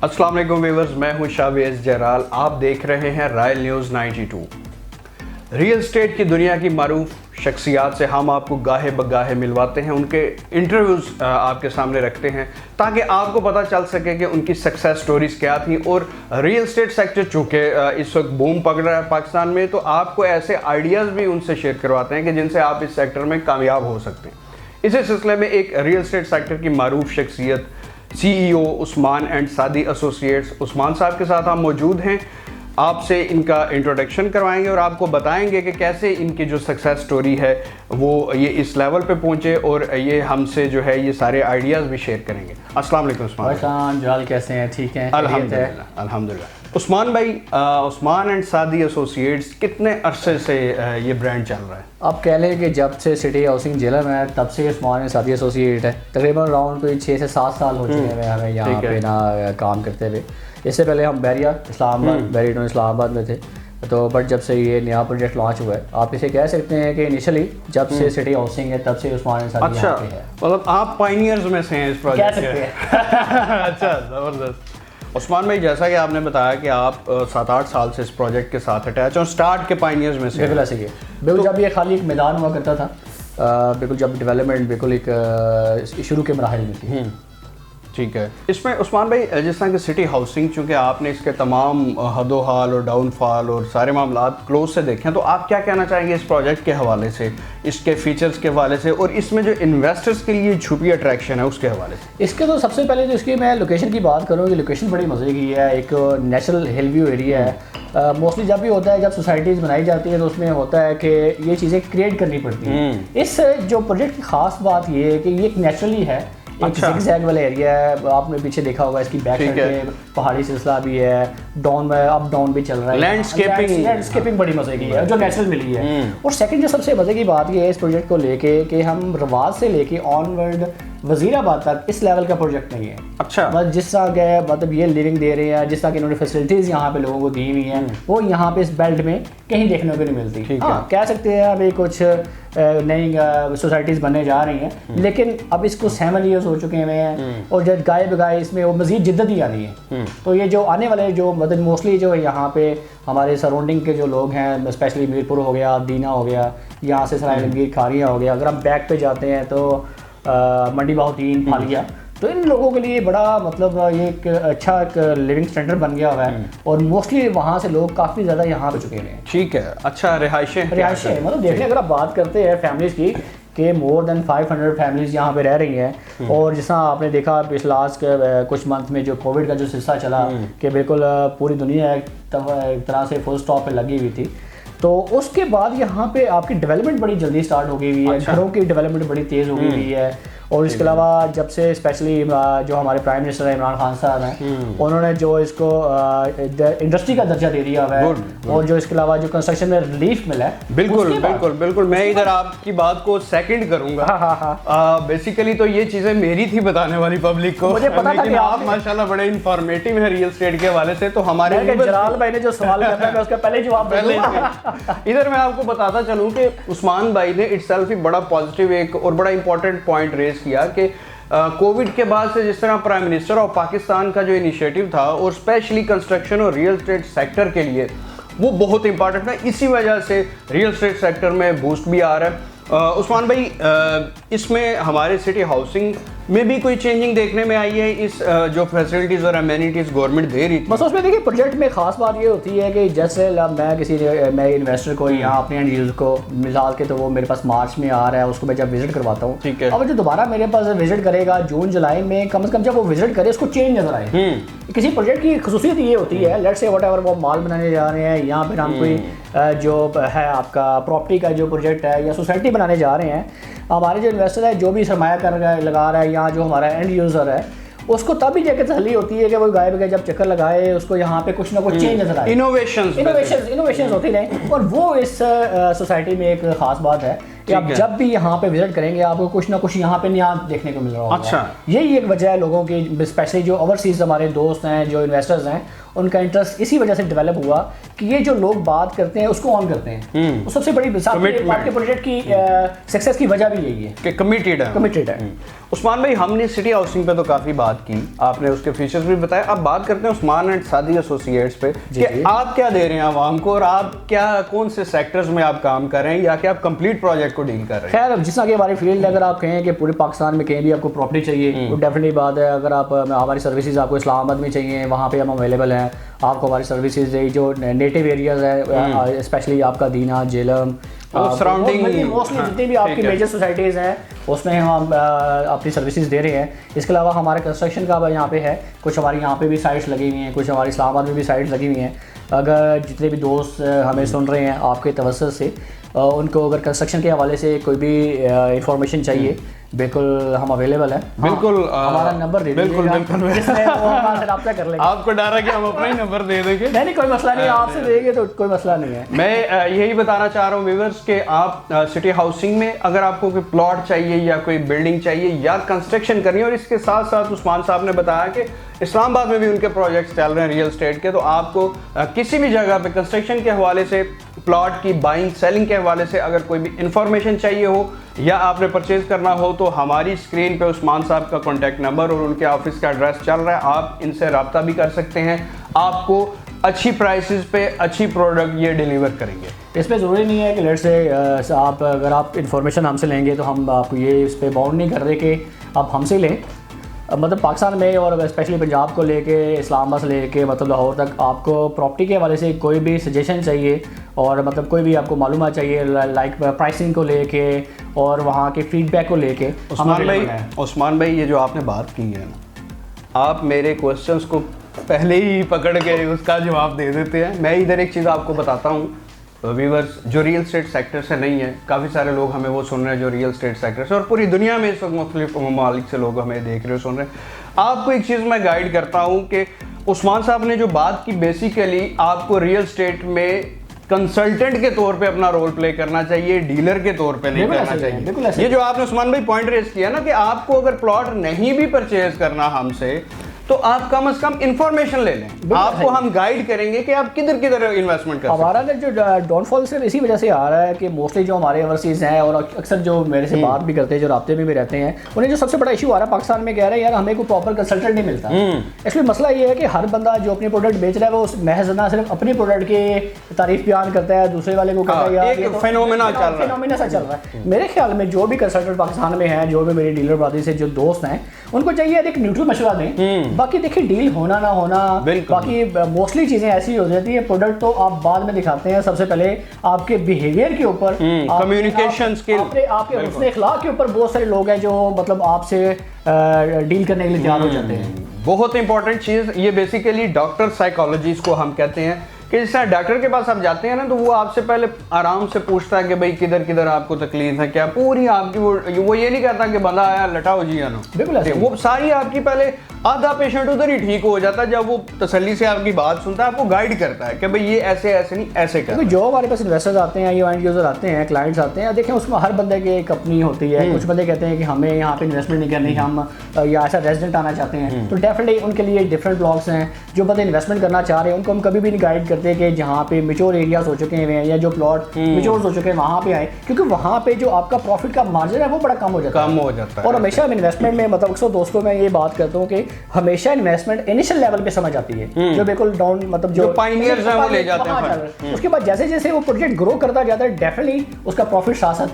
अस्सलाम वालेकुम व्यूअर्स, मैं हूं शाहवेज जराल। आप देख रहे हैं रॉयल न्यूज़ 92। रियल एस्टेट की दुनिया की मारूफ शख्सियात से हम आपको गाहे बगाहे मिलवाते हैं, उनके इंटरव्यूज़ आपके सामने रखते हैं ताकि आपको पता चल सके कि उनकी सक्सेस स्टोरीज़ क्या थी। और रियल एस्टेट सेक्टर चूँकि इस वक्त बूम पकड़ रहा है पाकिस्तान में, तो आपको ऐसे आइडियाज़ भी उनसे शेयर करवाते हैं कि जिनसे आप इस सेक्टर में कामयाब हो सकते हैं। इसी सिलसिले में एक रियल एस्टेट सेक्टर की मारूफ शख्सियत CEO उस्मान एंड सादी एसोसिएट्स उस्मान साहब के साथ हम मौजूद हैं। आपसे इनका इंट्रोडक्शन करवाएंगे और आपको बताएंगे कि कैसे इनकी जो सक्सेस स्टोरी है वो ये इस लेवल पे पहुंचे, और ये हमसे जो है ये सारे आइडियाज़ भी शेयर करेंगे। अस्सलाम वालेकुम उस्मान जलाल, कैसे हैं? ठीक हैं? अल्हम्दुलिल्लाह अल्हम्दुलिल्लाह। उस्मान भाई, उस्मान एंड सादी एसोसिएट्स कितने अरसे से ये ब्रांड चल रहा है? आप कह लें कि जब से सिटी हाउसिंग जिला में है तब से उस्मान एंड सादी एसोसिएट है। तकरीबन अराउंड कोई 6 से 7 साल हो चुके हैं हमें यहाँ पे ना काम करते हुए। इससे पहले हम बैरिया इस्लामाबाद में थे, तो बट जब से ये नया प्रोजेक्ट लॉन्च हुआ है, आप इसे कह सकते हैं कि इनिशियली जब से सिटी हाउसिंग है तब से उस्मान एंड सादी अच्छा, यहाँ पे है। मतलब आप पायनियर्स में से हैं इस प्रोजेक्ट कह सकते हैं। अच्छा, ज़बरदस्त। उस्मान भाई, जैसा कि आपने बताया कि आप 7-8 साल से इस प्रोजेक्ट के साथ अटैच और स्टार्ट के पायनियर्स में से बिल्कुल ऐसे ही बिल्कुल जब ये खाली एक मैदान हुआ करता था, बिल्कुल जब डेवलपमेंट बिल्कुल एक शुरू के मराहल में थी। ठीक है। इसमें उस्मान भाई, जिस तरह की सिटी हाउसिंग, चूँकि आपने इसके तमाम हदोहाल और डाउनफॉल और सारे मामला क्लोज से देखे हैं, तो आप क्या कहना चाहेंगे इस प्रोजेक्ट के हवाले से, इसके फीचर्स के हवाले से, और इसमें जो इन्वेस्टर्स के लिए छुपी अट्रैक्शन है उसके हवाले से? इसके तो सबसे पहले तो इसकी मैं लोकेशन की बात करूँ कि लोकेशन बड़ी मज़े की है। एक नेचुरल हिल व्यू एरिया है। मोस्टली जब भी होता है, जब सोसाइटीज़ बनाई जाती है तो उसमें होता है कि ये चीज़ें क्रिएट करनी पड़ती हैं। इस जो प्रोजेक्ट की ख़ास बात ये है कि ये एक नेचुरली है, एक ज़िगज़ैग वाला एरिया है। आपने पीछे देखा होगा इसकी बैक साइड पे पहाड़ी सिलसिला भी है, डाउन में अप डाउन भी चल रहा है। लैंडस्केपिंग बड़ी मज़े की है जो नेचुरल मिली है। और सेकंड जो सबसे मज़े की बात ये है इस प्रोजेक्ट को लेके कि हम रवाज से लेके ऑनवर्ड वज़ीराबाद तक इस लेवल का प्रोजेक्ट नहीं है। अच्छा, मतलब जिस तरह के मतलब ये लिविंग दे रहे हैं, जिस तरह की इन्होंने फैसिलिटीज़ यहाँ पे लोगों को दी हुई हैं, वो यहाँ पे इस बेल्ट में कहीं देखने को नहीं मिलती। हाँ, कह सकते हैं अभी कुछ नई सोसाइटीज़ बनने जा रही हैं, लेकिन अब इसको 7 ईयर्स हो चुके हैं और जब गाय बगाए इसमें वो मज़ीद जिद्दत ही आनी है। तो ये जो आने वाले जो मतलब मोस्टली जो यहाँ पे हमारे सराउंडिंग के जो लोग हैं, स्पेशली मीरपुर हो गया, दीना हो गया, यहाँ से सराय लंगीर, खारिया हो गया, अगर हम बैक पे जाते हैं तो मंडी बहाउद्दीन, फालिया, तो इन लोगों के लिए बड़ा मतलब ये एक अच्छा एक लिविंग स्टैंडर्ड बन गया हुआ है। और मोस्टली वहाँ से लोग काफ़ी ज़्यादा यहाँ पे चुके हैं। ठीक है। अच्छा, रिहायशें मतलब देखने अगर आप बात करते हैं फैमिलीज़ की कि मोर देन 500 फैमिलीज़ यहाँ पे रह रही हैं। और जिस तरह आपने देखा पिछले लास्ट कुछ मंथ में जो कोविड का जो सिलसिला चला कि बिल्कुल पूरी दुनिया एक तरह से फुल स्टॉप पे लगी हुई थी, तो उसके बाद यहाँ पे आपकी डेवलपमेंट बड़ी जल्दी स्टार्ट हो गई हुई है। घरों की डेवलपमेंट बड़ी तेज़ हो गई हुई है। और इसके अलावा जब से स्पेशली जो हमारे प्राइम मिनिस्टर इमरान खान साहब हैं, उन्होंने जो इसको इंडस्ट्री का दर्जा दे दिया हुआ है, और जो इसके अलावा जो कंस्ट्रक्शन में रिलीफ मिला है, बिल्कुल मैं इधर आपकी बात को सेकंड करूंगा। बेसिकली तो ये चीजें मेरी थी बताने वाली पब्लिक को, मुझे पता था कि आप माशाल्लाह बड़े इंफॉर्मेटिव है रियल एस्टेट के हवाले से। तो हमारे जलाल भाई ने जो सवाल किया मैं उसका पहले जवाब इधर मैं आपको बताता चलूं कि उस्मान भाई ने इटसेल्फ ही बड़ा पॉजिटिव एक और बड़ा इंपॉर्टेंट पॉइंट रेज किया कि कोविड के बाद से जिस तरह प्राइम मिनिस्टर ऑफ पाकिस्तान का जो इनिशिएटिव था, और स्पेशली कंस्ट्रक्शन और रियल एस्टेट सेक्टर के लिए वो बहुत इंपॉर्टेंट था। इसी वजह से रियल एस्टेट सेक्टर में बूस्ट भी आ रहा है। उस्मान भाई, इसमें हमारे सिटी हाउसिंग में भी कोई चेंजिंग देखने में आई है? इस जो फैसिलिटीज़ और अमेनिटीज़ गवर्नमेंट दे रही थी, बस उसमें देखिए प्रोजेक्ट में खास बात ये होती है कि जैसे मैं इन्वेस्टर को यहाँ अपने एंड यूजर को मिसाल के, तो वो मेरे पास मार्च में आ रहा है, उसको मैं जब विजिट करवाता हूँ, ठीक है, अब जो दोबारा मेरे पास विजिट करेगा जून जुलाई में, कम से कम जब वो विजिट करे उसको चेंज नजर आए। किसी प्रोजेक्ट की खसूसियत ये होती है, लेट्स से व्हाटएवर वो मॉल बनाने जा रहे हैं, यहाँ पर हम कोई जो है आपका प्रॉपर्टी का जो प्रोजेक्ट है या सोसाइटी बनाने जा रहे हैं, हमारे जो इन्वेस्टर है जो भी सरमाया कर लगा रहा है, यहाँ जो हमारा एंड यूज़र है, उसको तभी जाकर तसल्ली होती है कि वो गाय बगैर जब चक्कर लगाए उसको यहाँ पे कुछ ना कुछ चेंज नजर आए। इनोवेशंस होती रहे, और वो इस सोसाइटी में एक ख़ास बात है कि आप जब भी यहाँ पे विजिट करेंगे आपको कुछ ना कुछ यहाँ पे नया देखने को मिल रहा होगा। अच्छा, यही एक वजह है लोगों की, स्पेशली जो ओवरसीज हमारे दोस्त हैं, जो इन्वेस्टर्स हैं, उनका इंटरेस्ट इसी वजह से डेवलप हुआ कि ये जो लोग बात करते हैं उसको ऑन करते हैं। वो सबसे बड़ी आपके प्रोजेक्ट की सक्सेस की वजह भी यही है कि कमिटेड है। उस्मान भाई, हमने सिटी हाउसिंग पे तो काफ़ी बात की, आपने उसके फीचर्स भी बताए। अब बात करते हैं उस्मान एंड सादी एसोसिएट्स पे कि आप क्या दे रहे हैं आवाम को, और आप क्या कौन से सेक्टर्स में आप काम कर रहे हैं, या कि आप कंप्लीट प्रोजेक्ट को डील कर रहे हैं? खैर, जिस तरह की हमारी फील्ड, अगर आप कहें कि पूरे पाकिस्तान में कहीं भी आपको प्रॉपर्टी चाहिए तो डेफिनेटली बात है। अगर आप हमारी सर्विसेज आपको इस्लामाबाद में चाहिए, वहाँ पे हम अवेलेबल हैं। आपको हमारी सर्विसेज जो नेटिव एरियाज है, स्पेशली आपका दीना, जेलम, सराउंडिंग मोस्टली जितनी भी आपकी मेजर सोसाइटीज़ हैं उसमें हम अपनी सर्विसेज दे रहे हैं। इसके अलावा हमारे कंस्ट्रक्शन का यहाँ पे है, कुछ हमारी यहाँ पे भी साइट्स लगी हुई हैं, कुछ हमारी इस्लामाबाद में भी साइट्स लगी हुई हैं। अगर जितने भी दोस्त हमें सुन रहे हैं आपके तवज्जुह से, उनको अगर कंस्ट्रक्शन के हवाले से कोई भी इंफॉर्मेशन चाहिए, बिल्कुल हम अवेलेबल हैं। बिल्कुल, हमारा नंबर दे दीजिएगा, बिल्कुल जिसमें वो हमारे रब्ता कर लेंगे। आपको डर है कि हम अपना ही नंबर दे देंगे? नहीं, कोई मसला नहीं है, आपसे देंगे तो कोई मसला नहीं है। मैं यही बताना चाह रहा हूँ व्यूअर्स कि आप सिटी हाउसिंग में अगर आपको कोई प्लॉट चाहिए या कोई बिल्डिंग चाहिए या कंस्ट्रक्शन करनी है, और इसके साथ साथ उस्मान साहब ने बताया कि इस्लामाबाद में भी उनके प्रोजेक्ट्स चल रहे हैं रियल एस्टेट के, तो आपको किसी भी जगह पे कंस्ट्रक्शन के हवाले से, प्लॉट की बाइंग सेलिंग के हवाले से अगर कोई भी इंफॉर्मेशन चाहिए हो या आपने परचेज करना हो, तो हमारी स्क्रीन पे उस्मान साहब का कॉन्टैक्ट नंबर और उनके ऑफिस का एड्रेस चल रहा है, आप इनसे रब्ता भी कर सकते हैं। आपको अच्छी प्राइसेस पे अच्छी प्रोडक्ट ये डिलीवर करेंगे। इसमें ज़रूरी नहीं है कि लेट से आप अगर आप इंफॉर्मेशन हमसे लेंगे तो हम आपको ये इस पर बाउंड नहीं कर रहे कि आप हमसे लें। मतलब पाकिस्तान में और स्पेशली पंजाब को लेके, इस्लामाबाद से लेके मतलब लाहौर तक आपको प्रॉपर्टी के हवाले से कोई भी सजेशन चाहिए और मतलब कोई भी आपको मालूमात चाहिए, लाइक प्राइसिंग को लेके और वहाँ के फीडबैक को लेके। उस्मान भाई, ये जो आपने बात की है ना, आप मेरे क्वेश्चंस को पहले ही पकड़ के उसका जवाब दे देते हैं। मैं इधर एक चीज़ आपको बताता हूँ व्यूअर्स, जो रियल एस्टेट सेक्टर से नहीं है, काफ़ी सारे लोग हमें वो सुन रहे हैं जो रियल एस्टेट सेक्टर से, और पूरी दुनिया में इस वक्त मुख्तलिफ ममालिक से लोग हमें देख रहे हो, सुन रहे हैं। आपको एक चीज़ मैं गाइड करता हूँ कि उस्मान साहब ने जो बात की, बेसिकली आपको रियल एस्टेट में कंसल्टेंट के तौर पे अपना रोल प्ले करना चाहिए, डीलर के तौर पे नहीं करना चाहिए। ये जो आपने उस्मान भाई पॉइंट रेज किया ना कि आपको अगर प्लॉट नहीं भी परचेज करना हमसे, तो आप कम से कम इंफॉर्मेशन ले लें, आपको हम गाइड करेंगे कि आप किधर किधर इन्वेस्टमेंट कर सकते हैं। हमारा जो डाउनफॉल सिर्फ इसी वजह से आ रहा है कि मोस्टली जो हमारे ओवरसीज हैं और अक्सर जो मेरे से बात भी करते हैं, जो राब्ते में भी रहते हैं, उन्हें जो सबसे बड़ा इशू आ रहा है पाकिस्तान में, कह रहे हैं यार हमें कोई प्रॉपर कंसल्टेंट नहीं मिलता। इसलिए मसला ये है कि हर बंदा जो अपनी प्रोडक्ट बेच रहा है वो महज ना सिर्फ अपनी प्रोडक्ट की तारीफ बयान करता है, दूसरे वाले को कहता है यार एक फेनोमेना सा चल रहा है। मेरे ख्याल में जो भी कंसल्टेंट पाकिस्तान में है, जो भी मेरी डीलर बरादरी से जो दोस्त हैं, उनको चाहिए एक न्यूट्रल मशवरा दें। बाकी देखिए, डील होना ना होना, बाकी मोस्टली चीजें ऐसी हो जाती है, प्रोडक्ट तो आप बाद में दिखाते हैं। सबसे पहले आपके बिहेवियर के ऊपर, कम्युनिकेशन स्किल, आपके हुस्न अखलाक के ऊपर बहुत सारे लोग हैं जो मतलब आपसे डील करने के लिए तैयार हो जाते हैं। बहुत इंपॉर्टेंट चीज ये बेसिकली डॉक्टर साइकोलॉजिस्ट को हम कहते हैं कि जिस तरह डॉक्टर के पास आप जाते हैं ना, तो वो आपसे पहले आराम से पूछता है कि भाई किधर किधर आपको तकलीफ है, क्या पूरी आपकी वो ये नहीं कहता कि बंदा आया लटाओ जी आनो, बिल्कुल वो सारी आपकी पहले आधा पेशेंट उधर ही ठीक हो जाता है जब वो तसल्ली से आपकी बात सुनता है, आपको गाइड करता है कि भाई ये ऐसे ऐसे नहीं ऐसे कर। जो हमारे पास इन्वेस्टर्स आते हैं या एंड यूजर आते हैं, क्लाइंट्स आते हैं, देखें उसमें हर बंदे की एक अपनी होती है। कुछ बंदे कहते हैं कि हमें यहाँ पे इन्वेस्टमेंट नहीं करनी, हम या ऐसा रेजिडेंट आना चाहते हैं, तो डेफिनेटली उनके लिए डिफरेंट ब्लॉक्स हैं। जो बंदे इन्वेस्टमेंट करना चाह रहे हैं उनको हम कभी भी नहीं गाइड करते कि जहाँ पे मेच्योर एरियाज हो चुके हैं या जो प्लॉट मेच्योर हो चुके हैं वहाँ पे आए, क्योंकि वहाँ पे जो आपका प्रॉफिट का मार्जिन है वो बड़ा कम हो जाता है। और हमेशा इन्वेस्टमेंट में मतलब अक्सर दोस्तों में ये बात करता हूँ कि हमेशा इन्वेस्टमेंट इनिशियल लेवल पे समझ आती है, जो बिल्कुल डाउन मतलब जो पायनियर्स हैं वो ले जाते हैं। उसके बाद जैसे जैसे वो प्रोजेक्ट ग्रो करता जाता है, डेफिनेटली उसका प्रॉफिट साथ साथ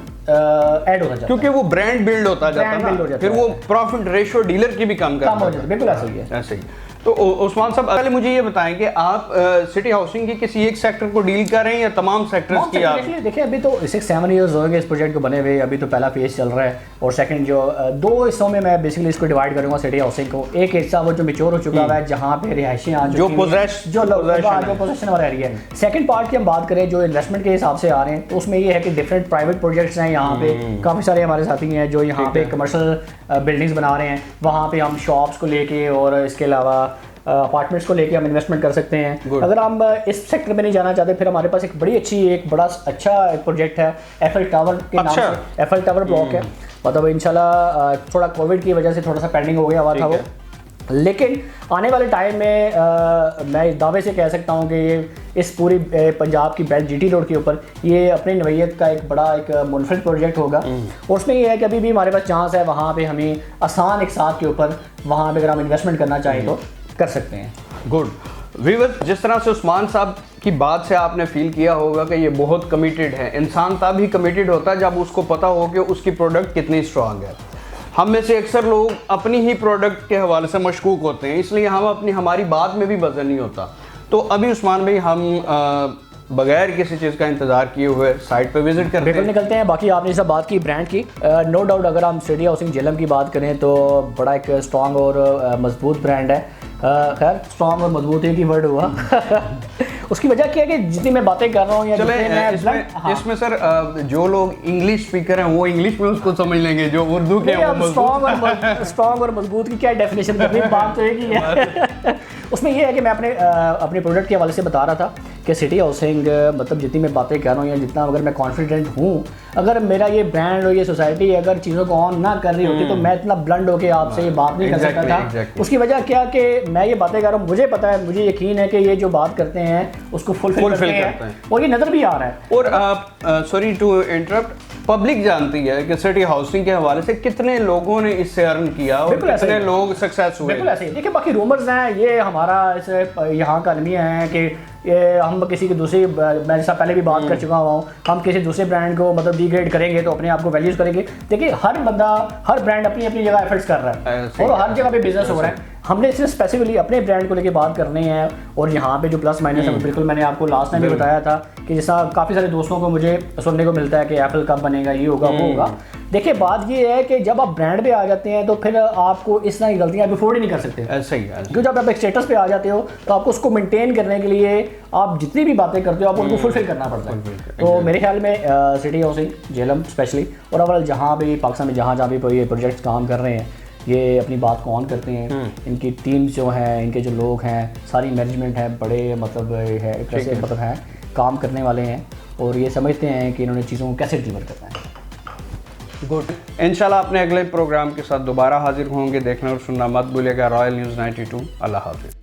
ऐड होता जाता है, क्योंकि वो ब्रांड बिल्ड होता जाता है, फिर वो प्रॉफिट रेशियो डीलर की भी कम हो जाती है। बिल्कुल ऐसा ही है। ऐसे ही। तो उस्मान साहब, पहले मुझे ये बताएं कि आप सिटी हाउसिंग की किसी एक सेक्टर को डील कर रहे हैं या तमाम सेक्टर्स की? आप देखिए, अभी तो 6-7 ईयर्स हो गए इस प्रोजेक्ट को बने हुए। अभी तो पहला फेज चल रहा है और सेकंड जो 2 हिस्सों में मैं बेसिकली इसको डिवाइड करूंगा सिटी हाउसिंग को। एक हिस्सा वो जो मैच्योर हो चुका है, जहां पे रिहायशी जो पोजेशन वाला एरिया है। सेकंड पार्ट की हम बात करें जो इन्वेस्टमेंट के हिसाब से आ रहे हैं, तो उसमें ये है कि डिफरेंट प्राइवेट प्रोजेक्ट्स हैं। यहाँ पे काफ़ी सारे हमारे साथी हैं जो यहाँ पे कमर्शियल बिल्डिंग्स बना रहे हैं। वहाँ पे हम शॉप्स को लेके और इसके अलावा अपार्टमेंट्स को लेके हम इन्वेस्टमेंट कर सकते हैं। अगर हम इस सेक्टर में नहीं जाना चाहते, फिर हमारे पास एक बड़ा अच्छा प्रोजेक्ट है एफएल टावर के नाम से। एफएल टावर ब्लॉक है, मतलब इंशाल्लाह थोड़ा कोविड की वजह से थोड़ा सा पेंडिंग हो गया हुआ था वो, लेकिन आने वाले टाइम में मैं इस दावे से कह सकता हूँ कि ये इस पूरी पंजाब की बेल्ट जीटी रोड के ऊपर ये अपनी नवैयत का एक बड़ा एक मुनफरिद प्रोजेक्ट होगा। और उसमें ये है कि अभी भी हमारे पास चांस है वहाँ पे हमें आसान एक साथ के ऊपर वहाँ पे अगर हम इन्वेस्टमेंट करना चाहें तो कर सकते हैं। गुड वीवर, जिस तरह से उस्मान साहब की बात से आपने फील किया होगा कि ये बहुत कमिटेड है। इंसान तब ही कमिटेड होता है जब उसको पता हो कि उसकी प्रोडक्ट कितनी स्ट्रांग है। हम में से अक्सर लोग अपनी ही प्रोडक्ट के हवाले से मशकूक होते हैं, इसलिए हमारी बात में भी वजन नहीं होता। तो अभी उस्मान भाई हम बगैर किसी चीज़ का इंतजार किए हुए साइट पे विजिट करते हैं, निकलते हैं। बाकी आपने सब बात की ब्रांड की, नो डाउट अगर हम सिटी हाउसिंग झेलम की बात करें तो बड़ा एक स्ट्रॉन्ग और मजबूत ब्रांड है। खैर स्ट्रॉन्ग और मजबूत एक ही वर्ड हुआ उसकी वजह क्या है कि जितनी मैं बातें कर रहा हूँ या इसमें सर जो लोग इंग्लिश स्पीकर हैं वो इंग्लिश में उसको समझ लेंगे, जो उर्दू के स्ट्रॉन्ग और मजबूत की क्या डेफिनेशन करनी, बात तो एक ही है उसमें ये है कि मैं अपने प्रोडक्ट के हवाले से बता रहा था कि सिटी हाउसिंग मतलब जितनी मैं बातें कर रहा हूँ या जितना अगर मैं कॉन्फिडेंट हूँ, अगर मेरा ये ब्रांड और ये सोसाइटी अगर चीज़ों को ऑन ना कर रही होती तो मैं इतना ब्लंड होकर आपसे ये बात नहीं कर सकता था। उसकी वजह क्या कि मैं ये बातें कर रहा हूँ, मुझे पता है, मुझे यकीन है कि ये जो बात करते हैं उसको फुलफिल करते हैं और ये नज़र भी आ रहा है। और सॉरी टू इंटरप्ट, पब्लिक जानती है कि सिटी हाउसिंग के हवाले से कितने लोगों ने इससे अर्न किया और कितने लोग सक्सेस हुए। बिल्कुल ऐसे ही देखिए, बाकी रूमर्स हैं, ये हमारा इसे यहाँ का अलमिया है कि ये हम किसी की दूसरी, मैं जैसा पहले भी बात कर चुका हूँ, हम किसी दूसरे ब्रांड को मतलब डिग्रेड करेंगे तो अपने आप को वैल्यूज करेंगे। देखिए हर बंदा, हर ब्रांड अपनी अपनी जगह एफर्ट्स कर रहा है और हर जगह पे बिजनेस हो रहा है। हमने सिर्फ स्पेसिफिकली अपने ब्रांड को लेके बात करनी है और यहाँ पे जो प्लस माइनस है बिल्कुल मैंने आपको लास्ट टाइम भी बताया था कि जैसा काफ़ी सारे दोस्तों को मुझे सुनने को मिलता है कि एप्पल कब बनेगा, ये होगा वो होगा। देखिए बात ये है कि जब आप ब्रांड पे आ जाते हैं तो फिर आपको इस तरह की गलतियाँ आप अफोर्ड ही नहीं कर सकते। ऐसा ही है, क्योंकि जब आप एक स्टेटस पे आ जाते हो तो आपको उसको मेंटेन करने के लिए आप जितनी भी बातें करते हो आपको उनको फुलफिल करना पड़ता है। तो मेरे ख्याल में सिटी हाउसिंग झेलम स्पेशली और अवल जहाँ भी पाकिस्तान में जहाँ भी ये प्रोजेक्ट्स काम कर रहे हैं ये अपनी बात को ऑन करते हैं। इनकी टीम्स जो हैं, इनके जो लोग हैं, सारी मैनेजमेंट है, बड़े मतलब है कैसे मतलब है काम करने वाले हैं और ये समझते हैं कि इन्होंने चीज़ों को कैसे डिलीवर करना है। गुड, इंशाल्लाह अपने अगले प्रोग्राम के साथ दोबारा हाजिर होंगे। देखना और सुनना मत भूलिएगा रॉयल न्यूज़ 92। अल्लाह हाफिज़।